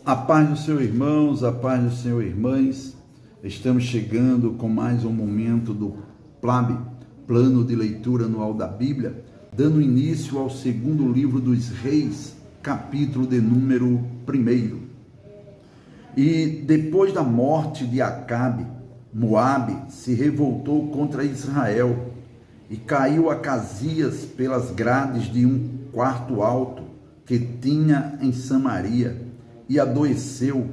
A paz do Senhor, irmãos, a paz do Senhor, irmãs. Estamos chegando com mais um momento do PLAB, Plano de Leitura Anual da Bíblia, dando início ao segundo livro dos Reis, capítulo de número 1. E depois da morte de Acabe, Moabe se revoltou contra Israel e caiu Acasias pelas grades de um quarto alto que tinha em Samaria, e adoeceu,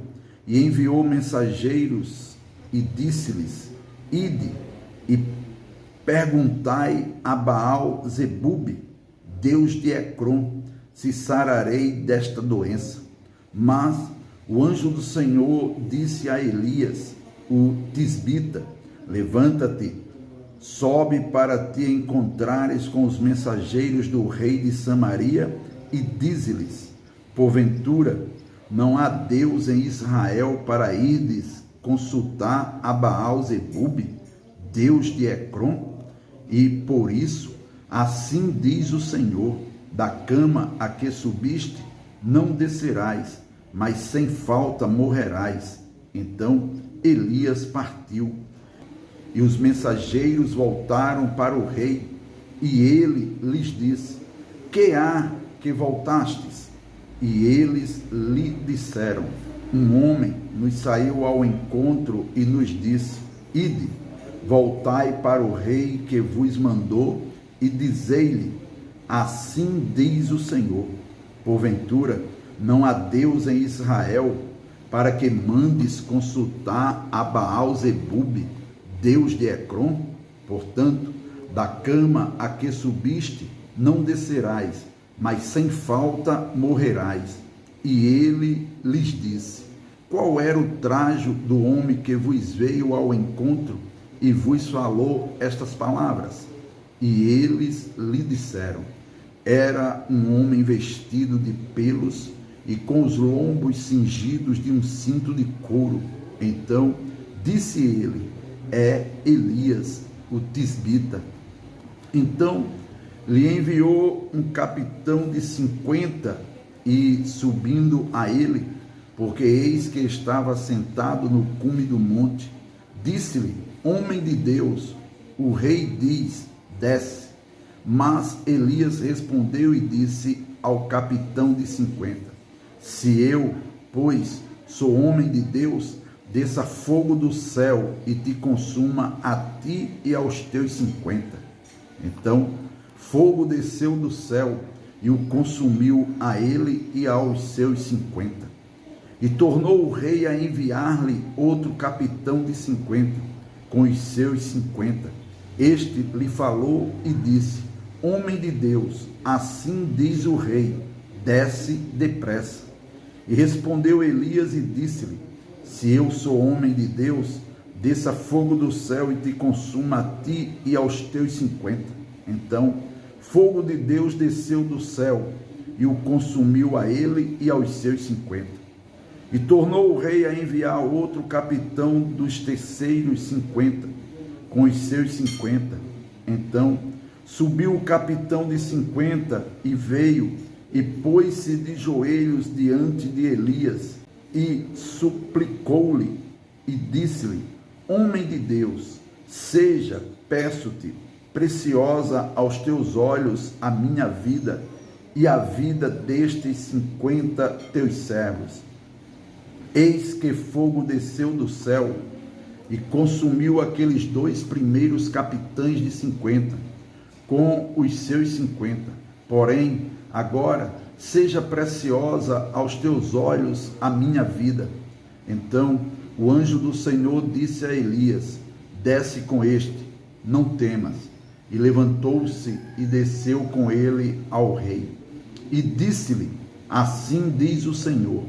e enviou mensageiros, e disse-lhes: Ide e perguntai a Baal-zebub, Deus de Ecrom, se sararei desta doença. Mas o anjo do Senhor disse a Elias, o tisbita: Levanta-te, sobe para te encontrares com os mensageiros do rei de Samaria, e dize-lhes: Porventura, não há Deus em Israel para irdes consultar a Baal-zebub, Deus de Ecrom? E por isso, assim diz o Senhor: da cama a que subiste, não descerás, mas sem falta morrerás. Então Elias partiu, e os mensageiros voltaram para o rei, e ele lhes disse: Que há que voltastes? E eles lhe disseram: Um homem nos saiu ao encontro e nos disse: Ide, voltai para o rei que vos mandou, e dizei-lhe: Assim diz o Senhor: Porventura, não há Deus em Israel, para que mandes consultar a Baal-zebub, Deus de Ecrom? Portanto, da cama a que subiste, não descerás, mas sem falta morrerás. E ele lhes disse: Qual era o trajo do homem que vos veio ao encontro e vos falou estas palavras? E eles lhe disseram: Era um homem vestido de pelos e com os lombos cingidos de um cinto de couro. Então disse ele: É Elias, o tisbita. Então lhe enviou um capitão de 50, e subindo a ele, porque eis que estava sentado no cume do monte, disse-lhe: Homem de Deus, o rei diz: Desce. Mas Elias respondeu e disse ao capitão de 50: Se eu, pois, sou homem de Deus, desça fogo do céu e te consuma a ti e aos teus 50. Então fogo desceu do céu e o consumiu a ele e aos seus 50. E tornou o rei a enviar-lhe outro capitão de 50, com os seus 50. Este lhe falou e disse: Homem de Deus, assim diz o rei: desce depressa. E respondeu Elias e disse-lhe: Se eu sou homem de Deus, desça fogo do céu e te consuma a ti e aos teus 50. Então fogo de Deus desceu do céu e o consumiu a ele e aos seus 50. E tornou o rei a enviar outro capitão dos terceiros 50, com os seus 50. Então subiu o capitão de 50 e veio e pôs-se de joelhos diante de Elias e suplicou-lhe e disse-lhe: Homem de Deus, seja, peço-te, preciosa aos teus olhos a minha vida e a vida destes 50 teus servos. Eis que fogo desceu do céu e consumiu aqueles 2 primeiros capitães de 50, com os seus 50. Porém, agora seja preciosa aos teus olhos a minha vida. Então o anjo do Senhor disse a Elias: Desce com este, não temas. E levantou-se e desceu com ele ao rei. E disse-lhe: Assim diz o Senhor: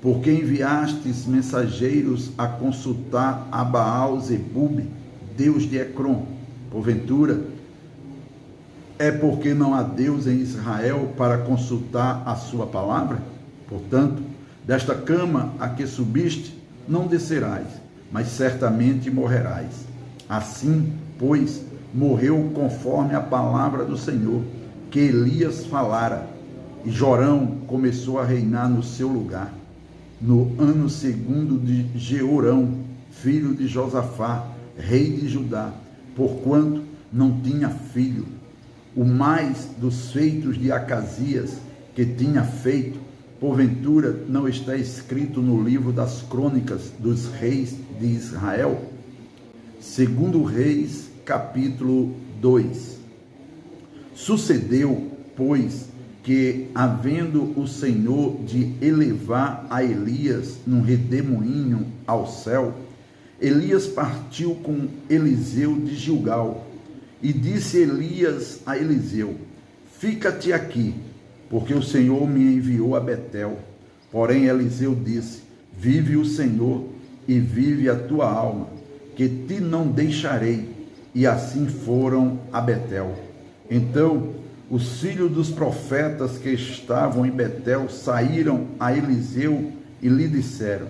Porque enviastes mensageiros a consultar a Baal-zebub, Deus de Ecrom? Porventura, é porque não há Deus em Israel para consultar a sua palavra? Portanto, desta cama a que subiste, não descerás, mas certamente morrerás. Assim, pois, morreu conforme a palavra do Senhor, que Elias falara, e Jorão começou a reinar no seu lugar. no ano segundo de Jeorão, filho de Josafá, rei de Judá, porquanto não tinha filho. O mais dos feitos de Acasias, que tinha feito, porventura não está escrito no livro das crônicas dos reis de Israel? Segundo Reis, capítulo 2. Sucedeu, pois, que, havendo o Senhor de elevar a Elias num redemoinho ao céu, Elias partiu com Eliseu de Gilgal. E disse Elias a Eliseu: fica-te aqui, porque o Senhor me enviou a Betel. Porém Eliseu disse: vive o Senhor e vive a tua alma, que te não deixarei. E assim foram a Betel. Então os filhos dos profetas que estavam em Betel saíram a Eliseu e lhe disseram: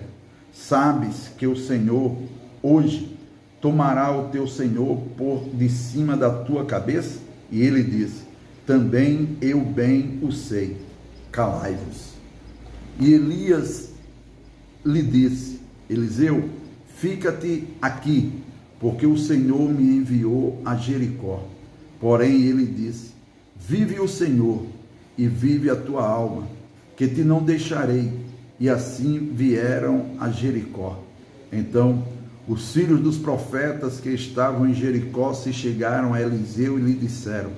sabes que o Senhor hoje tomará o teu Senhor por de cima da tua cabeça? E ele disse: também eu bem o sei, calai-vos. E Elias lhe disse: Eliseu, fica-te aqui, porque o Senhor me enviou a Jericó. Porém ele disse: vive o Senhor e vive a tua alma, que te não deixarei. E assim vieram a Jericó. Então os filhos dos profetas que estavam em Jericó se chegaram a Eliseu e lhe disseram: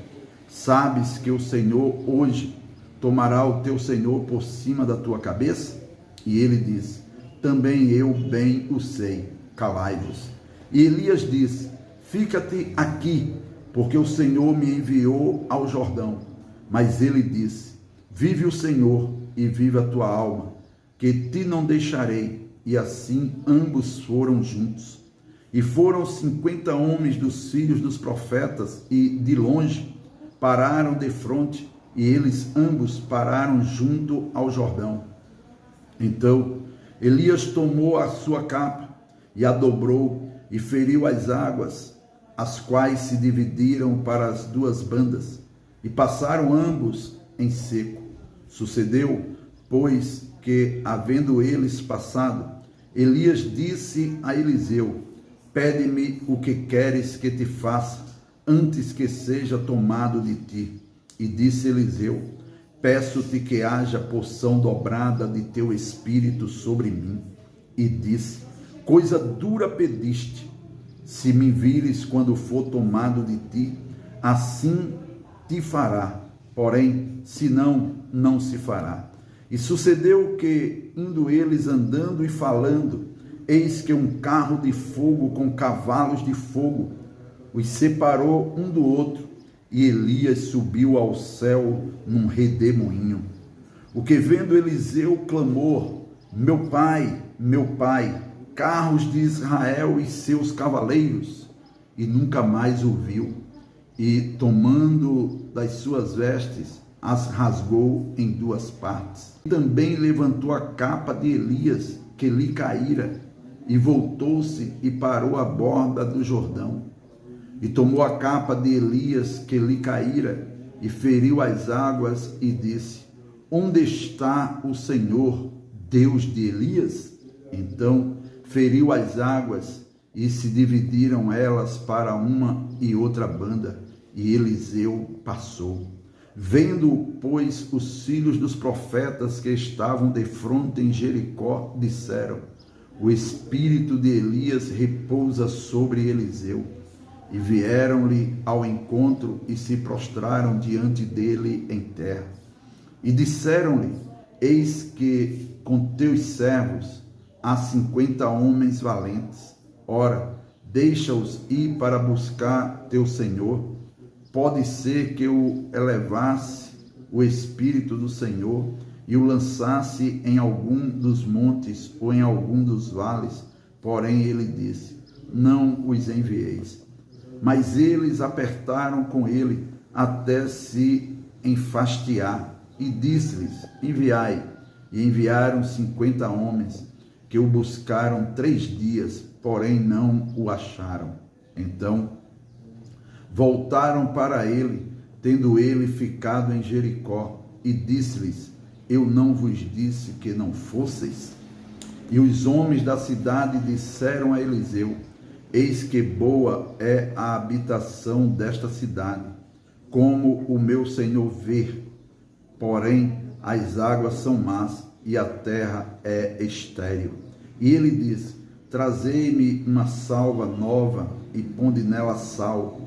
sabes que o Senhor hoje tomará o teu Senhor por cima da tua cabeça? E ele disse: também eu bem o sei, calai-vos. E Elias disse: fica-te aqui, porque o Senhor me enviou ao Jordão. Mas ele disse: vive o Senhor e vive a tua alma, que te não deixarei. E assim ambos foram juntos. E foram 50 homens dos filhos dos profetas, e de longe pararam defronte, e eles ambos pararam junto ao Jordão. Então Elias tomou a sua capa e a dobrou, e feriu as águas, as quais se dividiram para as duas bandas, e passaram ambos em seco. Sucedeu, pois, que, havendo eles passado, Elias disse a Eliseu: pede-me o que queres que te faça, antes que seja tomado de ti. E disse Eliseu: peço-te que haja porção dobrada de teu espírito sobre mim. E disse: coisa dura pediste. Se me vires quando for tomado de ti, assim te fará. Porém, se não, não se fará. E sucedeu que, indo eles andando e falando, eis que um carro de fogo com cavalos de fogo os separou um do outro, e Elias subiu ao céu num redemoinho. O que vendo Eliseu clamou: meu pai, carros de Israel e seus cavaleiros, e nunca mais o viu. E, tomando das suas vestes, as rasgou em duas partes. Também levantou a capa de Elias, que lhe caíra, e voltou-se e parou à borda do Jordão. E tomou a capa de Elias, que lhe caíra, e feriu as águas, e disse: onde está o Senhor, Deus de Elias? Então feriu as águas, e se dividiram elas para uma e outra banda, e Eliseu passou. Vendo, pois, os filhos dos profetas que estavam defronte em Jericó, disseram: o espírito de Elias repousa sobre Eliseu. E vieram-lhe ao encontro e se prostraram diante dele em terra. E disseram-lhe: eis que com teus servos há 50 homens valentes. Ora, deixa-os ir para buscar teu Senhor. Pode ser que o elevasse o Espírito do Senhor e o lançasse em algum dos montes ou em algum dos vales. Porém ele disse: não os envieis. Mas eles apertaram com ele até se enfastiar. E disse-lhes: enviai. E enviaram 50 homens, que o buscaram 3 dias, porém não o acharam. Então voltaram para ele, tendo ele ficado em Jericó, e disse-lhes: eu não vos disse que não fosseis? E os homens da cidade disseram a Eliseu: eis que boa é a habitação desta cidade, como o meu senhor vê, porém as águas são más e a terra é estéril. E ele disse: trazei-me uma salva nova e ponde nela sal.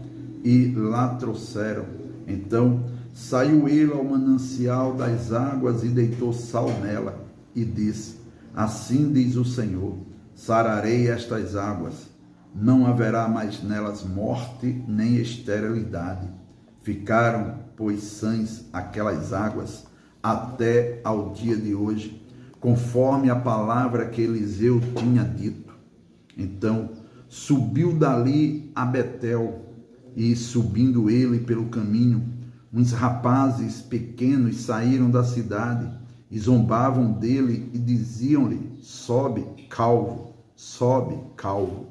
E lá trouxeram. Então saiu ele ao manancial das águas e deitou sal nela e disse: assim diz o Senhor, sararei estas águas, não haverá mais nelas morte nem esterilidade. Ficaram, pois, sãs aquelas águas até ao dia de hoje, conforme a palavra que Eliseu tinha dito. Então subiu dali a Betel, e subindo ele pelo caminho, uns rapazes pequenos saíram da cidade e zombavam dele e diziam-lhe: sobe, calvo, sobe, calvo.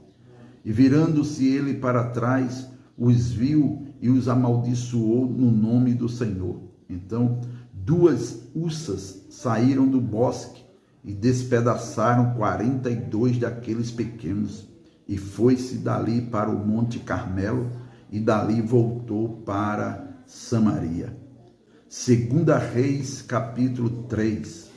E virando-se ele para trás, os viu e os amaldiçoou no nome do Senhor. Então 2 ursas saíram do bosque e despedaçaram 42 daqueles pequenos, e foi-se dali para o Monte Carmelo, e dali voltou para Samaria. 2 Reis, capítulo 3.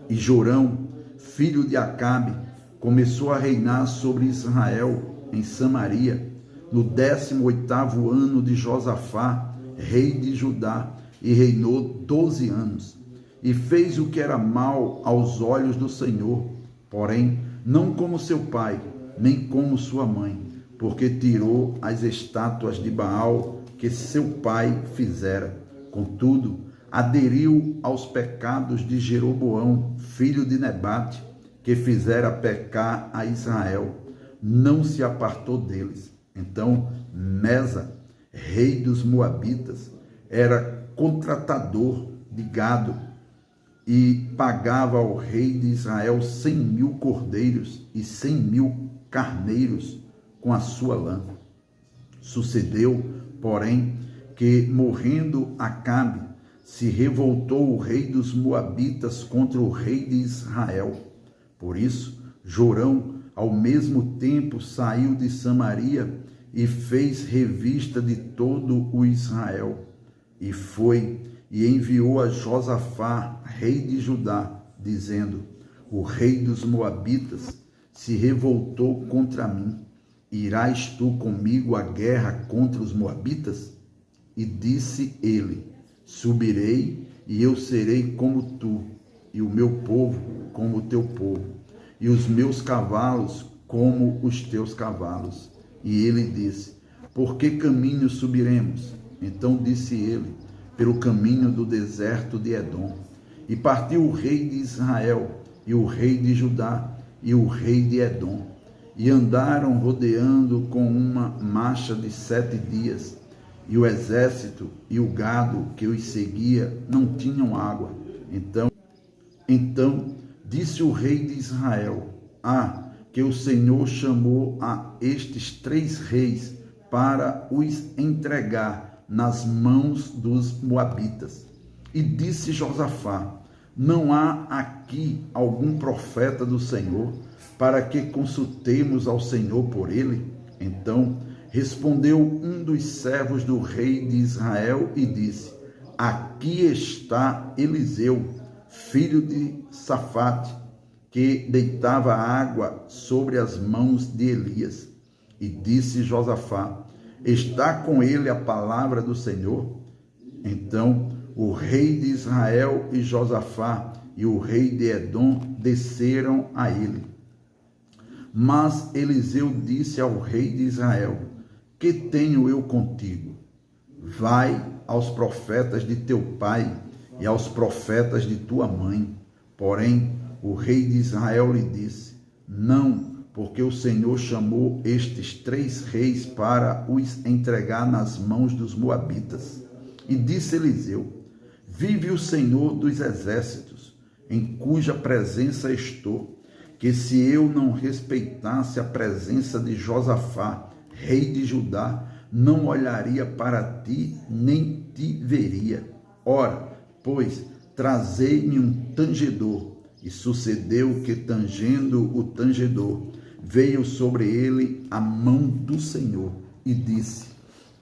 E Jorão, filho de Acabe, começou a reinar sobre Israel em Samaria, no 18º ano de Josafá, rei de Judá, e reinou 12 anos. E fez o que era mal aos olhos do Senhor, porém, não como seu pai, nem como sua mãe, porque tirou as estátuas de Baal que seu pai fizera. Contudo, aderiu aos pecados de Jeroboão, filho de Nebate, que fizera pecar a Israel. Não se apartou deles. Então Mesa, rei dos Moabitas, era contratador de gado e pagava ao rei de Israel 100.000 cordeiros e 100.000 carneiros com a sua lã. Sucedeu, porém, que, morrendo Acabe, se revoltou o rei dos Moabitas contra o rei de Israel. Por isso, Jorão, ao mesmo tempo, saiu de Samaria e fez revista de todo o Israel. E foi e enviou a Josafá, rei de Judá, dizendo: o rei dos Moabitas se revoltou contra mim. Irás tu comigo à guerra contra os Moabitas? E disse ele: subirei, e eu serei como tu, e o meu povo como o teu povo, e os meus cavalos como os teus cavalos. E ele disse: por que caminho subiremos? Então disse ele: pelo caminho do deserto de Edom. E partiu o rei de Israel, e o rei de Judá, e o rei de Edom, e andaram rodeando com uma marcha de 7 dias, e o exército e o gado que os seguia não tinham água. Então disse o rei de Israel: que o Senhor chamou a estes 3 reis para os entregar nas mãos dos Moabitas. E disse Josafá: não há aqui algum profeta do Senhor, para que consultemos ao Senhor por ele? Então respondeu um dos servos do rei de Israel e disse: aqui está Eliseu, filho de Safate, que deitava água sobre as mãos de Elias. E disse Josafá: está com ele a palavra do Senhor? Então o rei de Israel e Josafá e o rei de Edom desceram a ele. Mas Eliseu disse ao rei de Israel: que tenho eu contigo? Vai aos profetas de teu pai e aos profetas de tua mãe. Porém o rei de Israel lhe disse: não, porque o Senhor chamou estes 3 reis para os entregar nas mãos dos Moabitas. E disse Eliseu: vive o Senhor dos exércitos, em cuja presença estou, que se eu não respeitasse a presença de Josafá, rei de Judá, não olharia para ti, nem te veria. Ora, pois, trazei-me um tangedor. E sucedeu que, tangendo o tangedor, veio sobre ele a mão do Senhor e disse: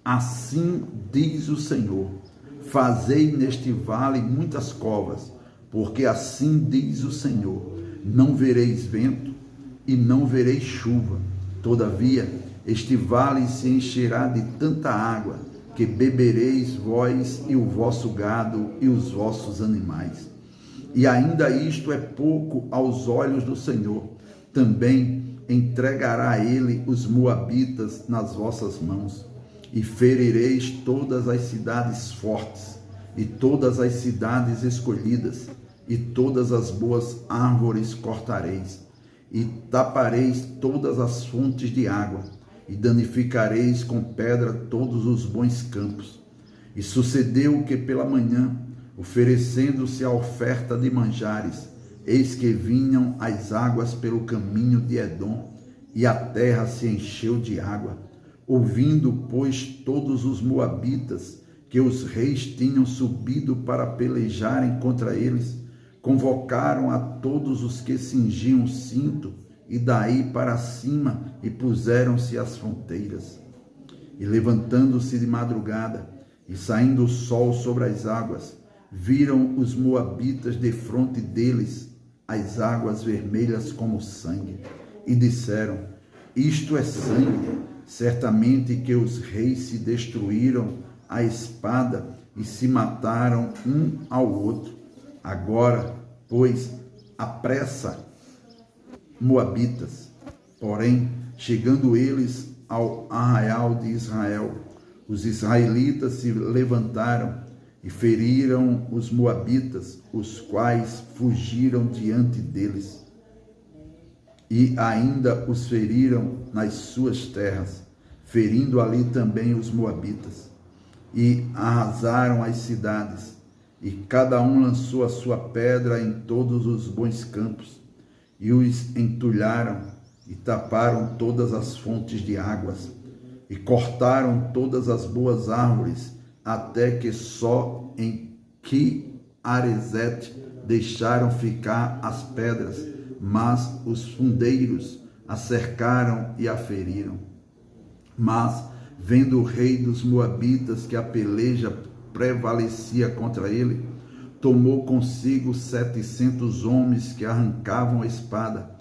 assim diz o Senhor, fazei neste vale muitas covas, porque assim diz o Senhor, não vereis vento e não vereis chuva, todavia este vale se encherá de tanta água, que bebereis vós e o vosso gado e os vossos animais. E ainda isto é pouco aos olhos do Senhor, também entregará ele os moabitas nas vossas mãos, e ferireis todas as cidades fortes, e todas as cidades escolhidas, e todas as boas árvores cortareis, e tapareis todas as fontes de água, e danificareis com pedra todos os bons campos. E sucedeu que pela manhã, oferecendo-se a oferta de manjares, eis que vinham as águas pelo caminho de Edom, e a terra se encheu de água. Ouvindo, pois, todos os moabitas que os reis tinham subido para pelejarem contra eles, convocaram a todos os que cingiam o cinto, e daí para cima, e puseram-se às fronteiras. E levantando-se de madrugada, e saindo o sol sobre as águas, viram os moabitas defronte deles as águas vermelhas como sangue, e disseram: isto é sangue, certamente que os reis se destruíram à espada e se mataram um ao outro. Agora, pois, apressa, moabitas. Porém, chegando eles ao arraial de Israel, os israelitas se levantaram e feriram os moabitas, os quais fugiram diante deles. E ainda os feriram nas suas terras, ferindo ali também os moabitas. E arrasaram as cidades, e cada um lançou a sua pedra em todos os bons campos, e os entulharam, e taparam todas as fontes de águas, e cortaram todas as boas árvores, até que só em Qui-Aresete deixaram ficar as pedras, mas os fundeiros a cercaram e a feriram. Mas, vendo o rei dos moabitas que a peleja prevalecia contra ele, tomou consigo 700 homens que arrancavam a espada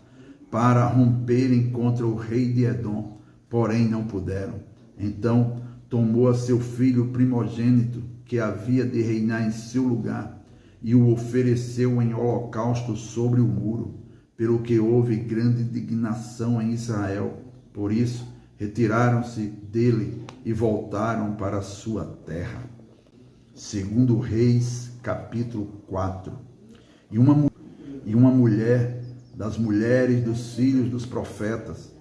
para romperem contra o rei de Edom, porém não puderam. Então tomou a seu filho primogênito, que havia de reinar em seu lugar, e o ofereceu em holocausto sobre o muro, pelo que houve grande indignação em Israel. Por isso retiraram-se dele e voltaram para a sua terra. Segundo Reis, capítulo 4. E uma mulher das mulheres dos filhos dos profetas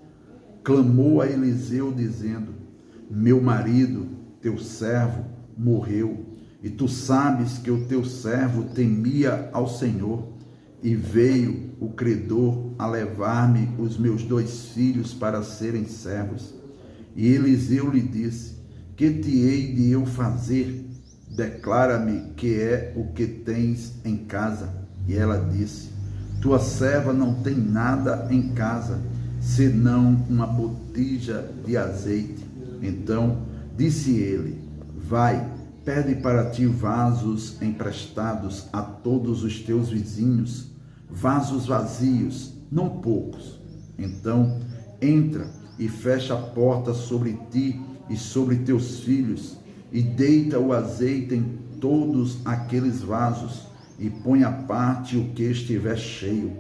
clamou a Eliseu, dizendo: meu marido, teu servo, morreu, e tu sabes que o teu servo temia ao Senhor, e veio o credor a levar-me os meus 2 filhos para serem servos. E Eliseu lhe disse: que te hei de eu fazer? Declara-me que é o que tens em casa. E ela disse: tua serva não tem nada em casa, senão uma botija de azeite. Então disse ele: vai, pede para ti vasos emprestados a todos os teus vizinhos, vasos vazios, não poucos. Então entra e fecha a porta sobre ti e sobre teus filhos, e deita o azeite em todos aqueles vasos, e põe à parte o que estiver cheio.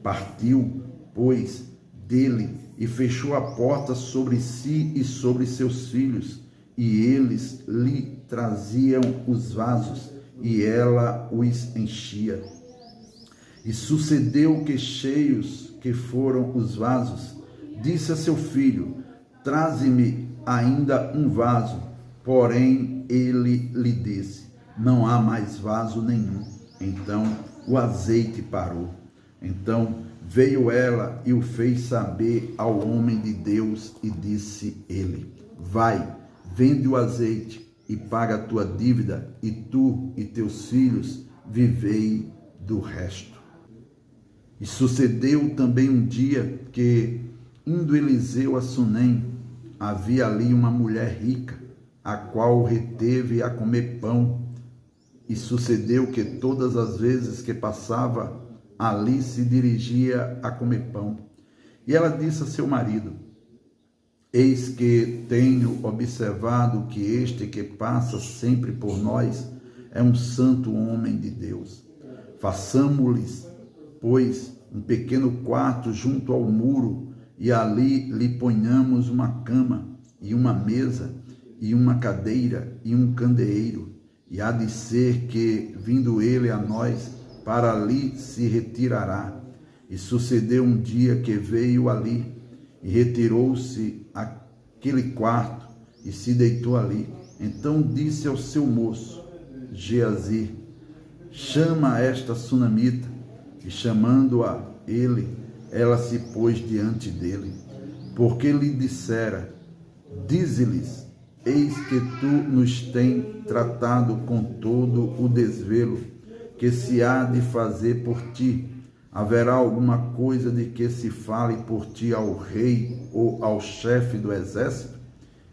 Partiu, pois, dele, e fechou a porta sobre si e sobre seus filhos, e eles lhe traziam os vasos, e ela os enchia. E sucedeu que, cheios que foram os vasos, disse a seu filho: traze-me ainda um vaso. Porém ele lhe disse: não há mais vaso nenhum. Então o azeite parou. Então veio ela e o fez saber ao homem de Deus, e disse ele: vai, vende o azeite e paga a tua dívida, e tu e teus filhos vivei do resto. E sucedeu também um dia que, indo Eliseu a Sunem, havia ali uma mulher rica, a qual o reteve a comer pão. E sucedeu que todas as vezes que passava ali se dirigia a comer pão. E ela disse a seu marido: eis que tenho observado que este que passa sempre por nós é um santo homem de Deus. Façamo-lhes, pois, um pequeno quarto junto ao muro, e ali lhe ponhamos uma cama, e uma mesa, e uma cadeira, e um candeeiro. E há de ser que, vindo ele a nós, para ali se retirará. E sucedeu um dia que veio ali, e retirou-se àquele quarto, e se deitou ali. Então disse ao seu moço, Geazi: chama esta sunamita. E chamando-a ele, ela se pôs diante dele, porque lhe dissera: dize-lhes, eis que tu nos tem tratado com todo o desvelo que se há de fazer por ti. Haverá alguma coisa de que se fale por ti ao rei ou ao chefe do exército?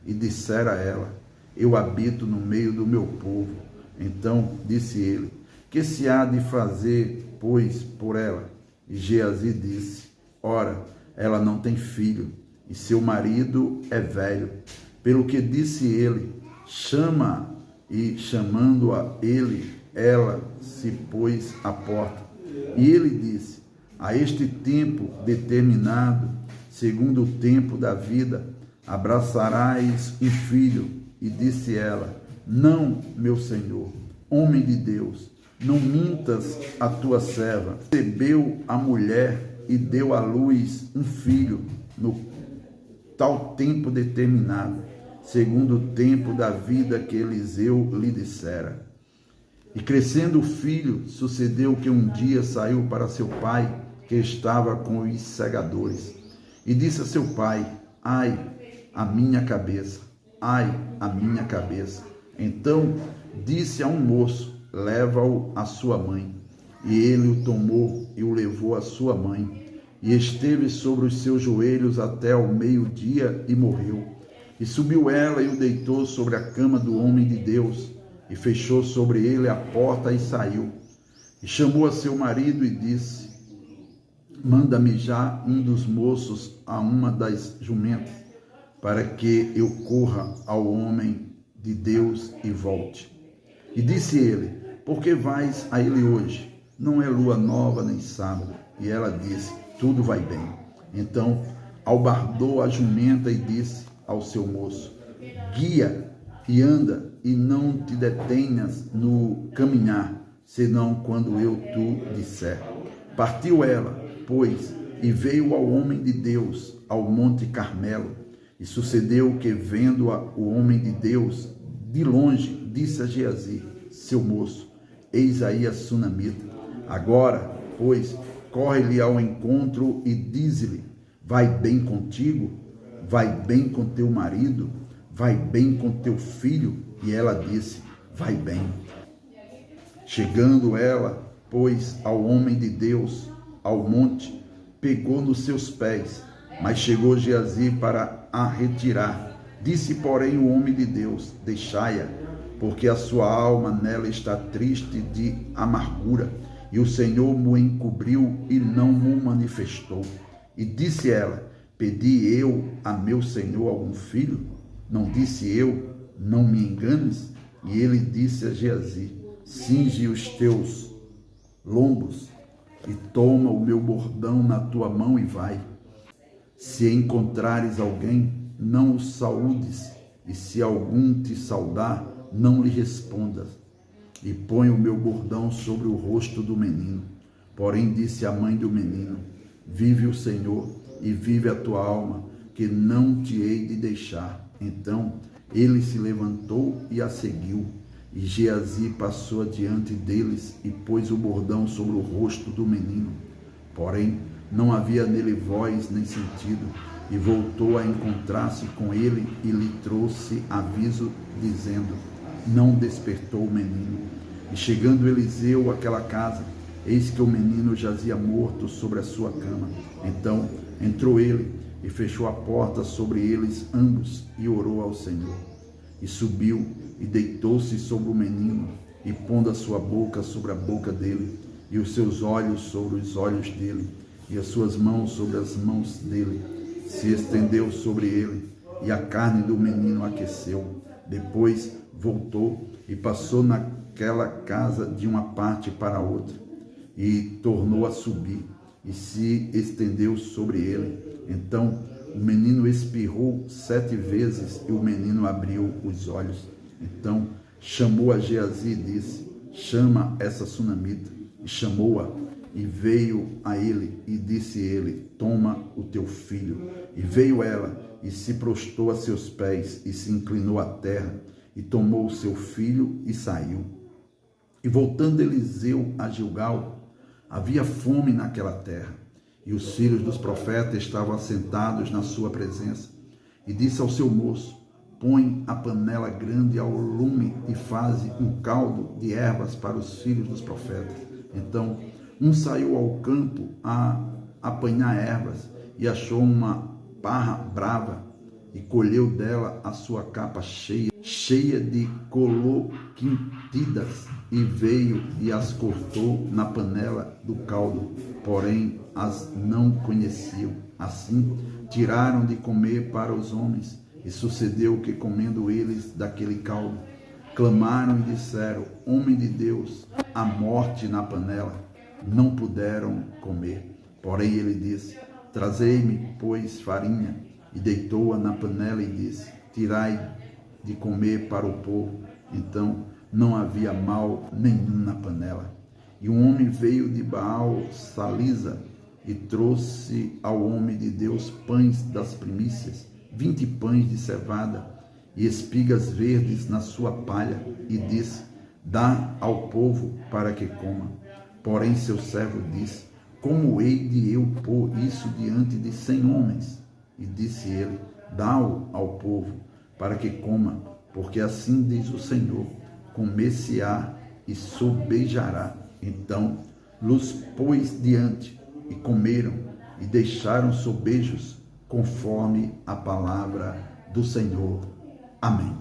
E dissera ela: eu habito no meio do meu povo. Então disse ele: que se há de fazer, pois, por ela? E Geazi disse: ora, ela não tem filho, e seu marido é velho. Pelo que disse ele: chama. E chamando-a ele, ela se pôs à porta. E ele disse: a este tempo determinado, segundo o tempo da vida, abraçarás um filho. E disse ela: não, meu senhor, homem de Deus, não mintas a tua serva. Recebeu a mulher e deu à luz um filho no tal tempo determinado, segundo o tempo da vida que Eliseu lhe dissera. E crescendo o filho, sucedeu que um dia saiu para seu pai, que estava com os segadores. E disse a seu pai: ai, a minha cabeça, ai, a minha cabeça. Então disse a um moço: leva-o à sua mãe. E ele o tomou e o levou à sua mãe. E esteve sobre os seus joelhos até ao meio-dia e morreu. E subiu ela e o deitou sobre a cama do homem de Deus, e fechou sobre ele a porta e saiu. E chamou a seu marido e disse: manda-me já um dos moços a uma das jumentas, para que eu corra ao homem de Deus e volte. E disse ele: por que vais a ele hoje? Não é lua nova nem sábado. E ela disse: tudo vai bem. Então albardou a jumenta e disse ao seu moço: guia e anda, e não te detenhas no caminhar, senão quando eu tu disser. Partiu ela, pois, e veio ao homem de Deus, ao monte Carmelo. E sucedeu que, vendo-a o homem de Deus de longe, disse a Geazi, seu moço: eis aí a sunamita. Agora, pois, corre-lhe ao encontro e dize-lhe: vai bem contigo? Vai bem com teu marido? Vai bem com teu filho? E ela disse: vai bem. Chegando ela, pois, ao homem de Deus, ao monte, pegou nos seus pés, mas chegou Geazi para a retirar. Disse, porém, o homem de Deus: deixai-a, porque a sua alma nela está triste de amargura, e o Senhor mo encobriu e não mo manifestou. E disse ela: pedi eu a meu Senhor algum filho? Não disse eu: não me enganes? E ele disse a Geazi: cinge os teus lombos e toma o meu bordão na tua mão e vai. Se encontrares alguém, não o saúdes, e se algum te saudar, não lhe respondas. E põe o meu bordão sobre o rosto do menino. Porém disse a mãe do menino: vive o Senhor, e vive a tua alma, que não te hei de deixar. Então ele se levantou e a seguiu. E Geazi passou adiante deles e pôs o bordão sobre o rosto do menino. Porém, não havia nele voz nem sentido, e voltou a encontrar-se com ele e lhe trouxe aviso, dizendo: não despertou o menino. E chegando Eliseu àquela casa, eis que o menino jazia morto sobre a sua cama. Então entrou ele e fechou a porta sobre eles ambos e orou ao Senhor. E subiu e deitou-se sobre o menino, e pondo a sua boca sobre a boca dele, e os seus olhos sobre os olhos dele, e as suas mãos sobre as mãos dele, se estendeu sobre ele, e a carne do menino aqueceu. Depois voltou e passou naquela casa de uma parte para outra, e tornou a subir, e se estendeu sobre ele. Então o menino espirrou 7 vezes, e o menino abriu os olhos. Então chamou a Geazi e disse: chama essa sunamita. E chamou-a, e veio a ele, e disse ele: toma o teu filho. E veio ela, e se prostrou a seus pés, e se inclinou à terra, e tomou o seu filho, e saiu. E voltando Eliseu a Gilgal, havia fome naquela terra, e os filhos dos profetas estavam assentados na sua presença. E disse ao seu moço: põe a panela grande ao lume e faze um caldo de ervas para os filhos dos profetas. Então um saiu ao campo a apanhar ervas, e achou uma parra brava, e colheu dela a sua capa cheia de coloquintidas, e veio e as cortou na panela do caldo, porém as não conheciam. Assim tiraram de comer para os homens, e sucedeu que, comendo eles daquele caldo, clamaram e disseram: homem de Deus, a morte na panela. Não puderam comer. Porém ele disse: trazei-me, pois, farinha. E deitou-a na panela e disse: tirai de comer para o povo. Então não havia mal nenhum na panela. E um homem veio de Baal Salisa e trouxe ao homem de Deus pães das primícias, 20 pães de cevada e espigas verdes na sua palha, e disse: dá ao povo para que coma. Porém seu servo disse: como hei de eu pôr isso diante de 100 homens? E disse ele: dá-o ao povo para que coma, porque assim diz o Senhor: comer-se-á e sobejará. Então los pôs diante, e comeram, e deixaram sobejos, conforme a palavra do Senhor. Amém.